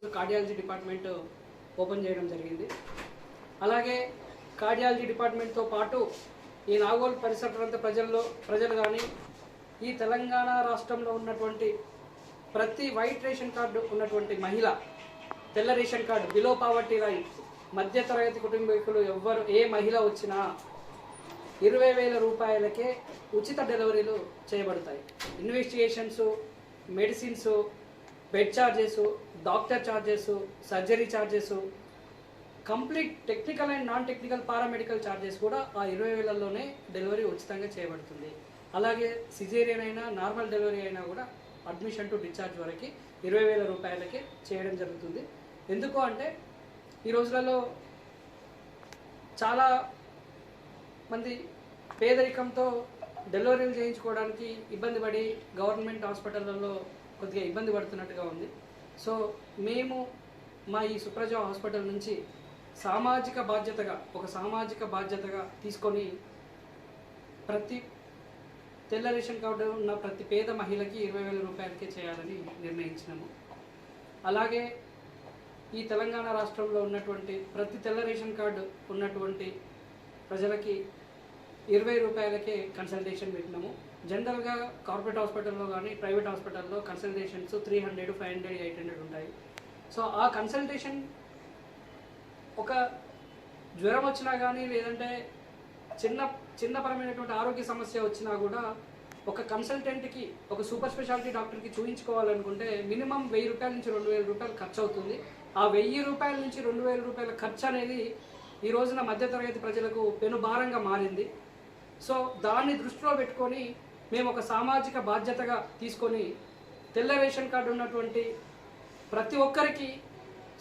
Cardiology department open చేయడం జరిగింది. అలాగే కార్డియాలజీ డిపార్ట్మెంట్తో పాటు ఈ నాగోల్ పరిసర ప్రాంత ప్రజలు కానీ ఈ తెలంగాణ రాష్ట్రంలో ఉన్నటువంటి ప్రతి వైట్ రేషన్ కార్డు ఉన్నటువంటి మహిళ, తెల్ల ration card, below poverty line, మధ్యతరగతి కుటుంబీకులు ఏ మహిళ వచ్చినా 20,000 రూపాయలకే ఉచిత డెలివరీలు చేయబడతాయి. Investigations, medicines, bed charges, doctor charges, surgery charges, complete technical and non technical paramedical charges కూడా ఆ 20,000లోనే డెలివరీ ఉచితంగా చేయబడుతుంది. అలాగే సిజేరియన్ అయినా నార్మల్ డెలివరీ అయినా కూడా అడ్మిషన్ టు డిశ్చార్జ్ వరకు 20,000 రూపాయలకే చేయడం జరుగుతుంది. ఎందుకు అంటే ఈ రోజులలో చాలా మంది పేదరికంతో డెలివరీలు చేయించుకోవడానికి ఇబ్బంది పడి గవర్నమెంట్ హాస్పిటళ్ళలో కొద్దిగా ఇబ్బంది పడుతున్నట్టుగా ఉంది. సో మేము మా ఈ సుప్రజ హాస్పిటల్ నుంచి సామాజిక బాధ్యతగా తీసుకొని ప్రతి తెల్ల రేషన్ కార్డు ఉన్న ప్రతి పేద మహిళకి 20,000 రూపాయలకే చేయాలని నిర్ణయించినాము. అలాగే ఈ తెలంగాణ రాష్ట్రంలో ఉన్నటువంటి ప్రతి తెల్ల రేషన్ కార్డు ఉన్నటువంటి ప్రజలకి 20 రూపాయలకే కన్సల్టేషన్ పెట్టినాము. జనరల్గా కార్పొరేట్ హాస్పిటల్లో కానీ ప్రైవేట్ హాస్పిటల్లో కన్సల్టేషన్స్ 300, 500, 800 ఉంటాయి. సో ఆ కన్సల్టేషన్ ఒక జ్వరం వచ్చినా కానీ లేదంటే చిన్నపరమైనటువంటి ఆరోగ్య సమస్య వచ్చినా కూడా ఒక కన్సల్టెంట్కి, ఒక సూపర్ స్పెషాలిటీ డాక్టర్కి చూయించుకోవాలనుకుంటే మినిమం 1,000 రూపాయల నుంచి 2,000 రూపాయలు ఖర్చు అవుతుంది. ఆ 1,000 రూపాయల నుంచి 2,000 రూపాయల ఖర్చు అనేది ఈ రోజున మధ్యతరగతి ప్రజలకు పెనుభారంగా మారింది. సో దాన్ని దృష్టిలో పెట్టుకొని మేము ఒక సామాజిక బాధ్యతగా తీసుకొని తెల్ల రేషన్ కార్డు ఉన్నటువంటి ప్రతి ఒక్కరికి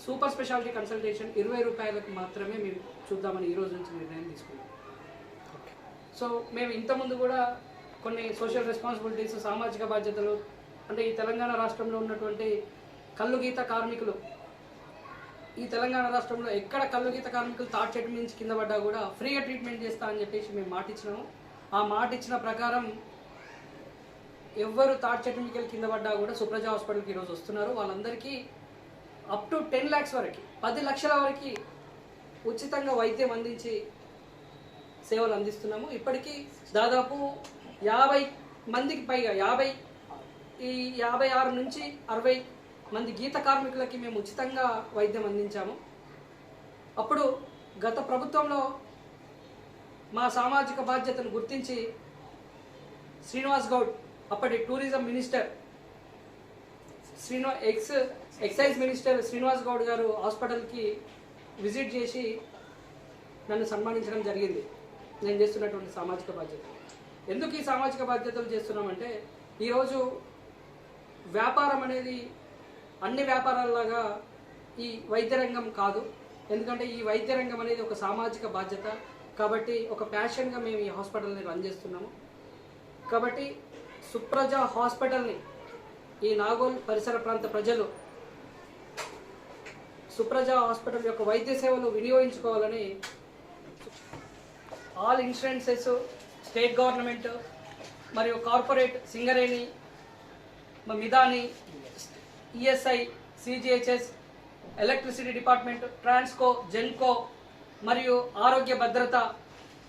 సూపర్ స్పెషాలిటీ కన్సల్టేషన్ 20 రూపాయలకు మాత్రమే మేము చూద్దామని ఈ రోజు నుంచి నిర్ణయం తీసుకున్నాం. సో మేము ఇంతకుముందు కూడా కొన్ని సోషల్ రెస్పాన్సిబిలిటీస్, సామాజిక బాధ్యతలు, అంటే ఈ తెలంగాణ రాష్ట్రంలో ఉన్నటువంటి కల్లుగీత కార్మికులు, ఈ తెలంగాణ రాష్ట్రంలో ఎక్కడ కల్లుగీత కార్మికులు తాటి చెట్టు నుంచి కింద పడ్డా కూడా ఫ్రీగా ట్రీట్మెంట్ చేస్తా అని చెప్పేసి మేము మాట ఇచ్చినాము. ఆ మాట ఇచ్చిన ప్రకారం ఎవ్వరు తాటి చెట్టు మీకు కింద పడ్డా కూడా సుప్రజ హాస్పిటల్కి ఈరోజు వస్తున్నారు. వాళ్ళందరికీ అప్ టు 10 lakhs వరకు, 10 లక్షల వరకు ఉచితంగా వైద్యం అందించి సేవలు అందిస్తున్నాము. ఇప్పటికీ దాదాపు 50 మందికి పైగా 56 నుంచి 60 మంది గీత కార్మికులకి మేము ఉచితంగా వైద్యం అందించాము. అప్పుడు గత ప్రభుత్వంలో మా సామాజిక బాధ్యతను గుర్తించి శ్రీనివాస్ గౌడ్, అప్పటి tourism minister, excise minister Srinivas Goud గారు హాస్పిటల్కి విజిట్ చేసి నన్ను సన్మానించడం జరిగింది. నేను చేస్తున్నటువంటి సామాజిక బాధ్యత. ఎందుకు ఈ సామాజిక బాధ్యతలు చేస్తున్నామంటే ఈరోజు వ్యాపారం అనేది అన్ని వ్యాపారాలలాగా ఈ వైద్య రంగం కాదు. ఎందుకంటే ఈ వైద్య రంగం అనేది ఒక సామాజిక బాధ్యత కాబట్టి ఒక ప్యాషన్గా మేము ఈ హాస్పిటల్ని రన్ చేస్తున్నాము. కాబట్టి సుప్రజ హాస్పిటల్ని ఈ నాగోల్ పరిసర ప్రాంత ప్రజలు సుప్రజ హాస్పిటల్ యొక్క వైద్య సేవలు వినియోగించుకోవాలని ఆల్ ఇన్సూరెన్సెస్, స్టేట్ గవర్నమెంట్ మరియు corporate Singareni, Midhani, ESI, CGHS, electricity department, Transco, Genco మరియు ఆరోగ్య భద్రత,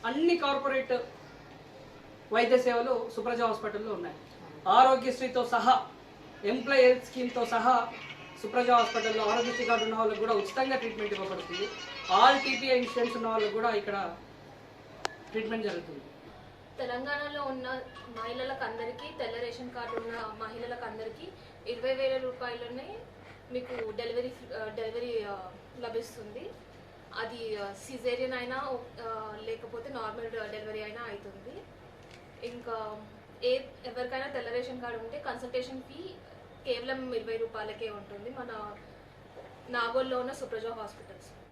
అన్ని కార్పొరేట్ వైద్య సేవలు సుప్రజ హాస్పిటల్లో ఉన్నాయి. ఆరోగ్యశ్రీతో సహా, ఎంప్లాయీ హెల్త్ స్కీమ్తో సహా సుప్రజ హాస్పిటల్లో ఆరోగ్యశ్రీ కార్డు ఉన్న వాళ్ళకి కూడా ఉచితంగా ట్రీట్మెంట్ ఇవ్వబడుతుంది. ఆల్ టీపీఐ ఇన్సూరెన్స్ ఉన్న వాళ్ళకి కూడా ఇక్కడ ట్రీట్మెంట్ జరుగుతుంది. తెలంగాణలో ఉన్న మహిళలకు అందరికీ, తెల్ల రేషన్ కార్డు ఉన్న మహిళలకు అందరికీ 20,000 రూపాయలనే మీకు డెలివరీ లభిస్తుంది. అది సిజేరియన్ అయినా లేకపోతే నార్మల్ డెలివరీ అయినా అవుతుంది. ఇంకా ఎవరికైనా తెల్ల రేషన్ కార్డు ఉంటే కన్సల్టేషన్ ఫీ కేవలం 20 రూపాయలకే ఉంటుంది మన నాగోల్లో ఉన్న సుప్రజ హాస్పిటల్స్.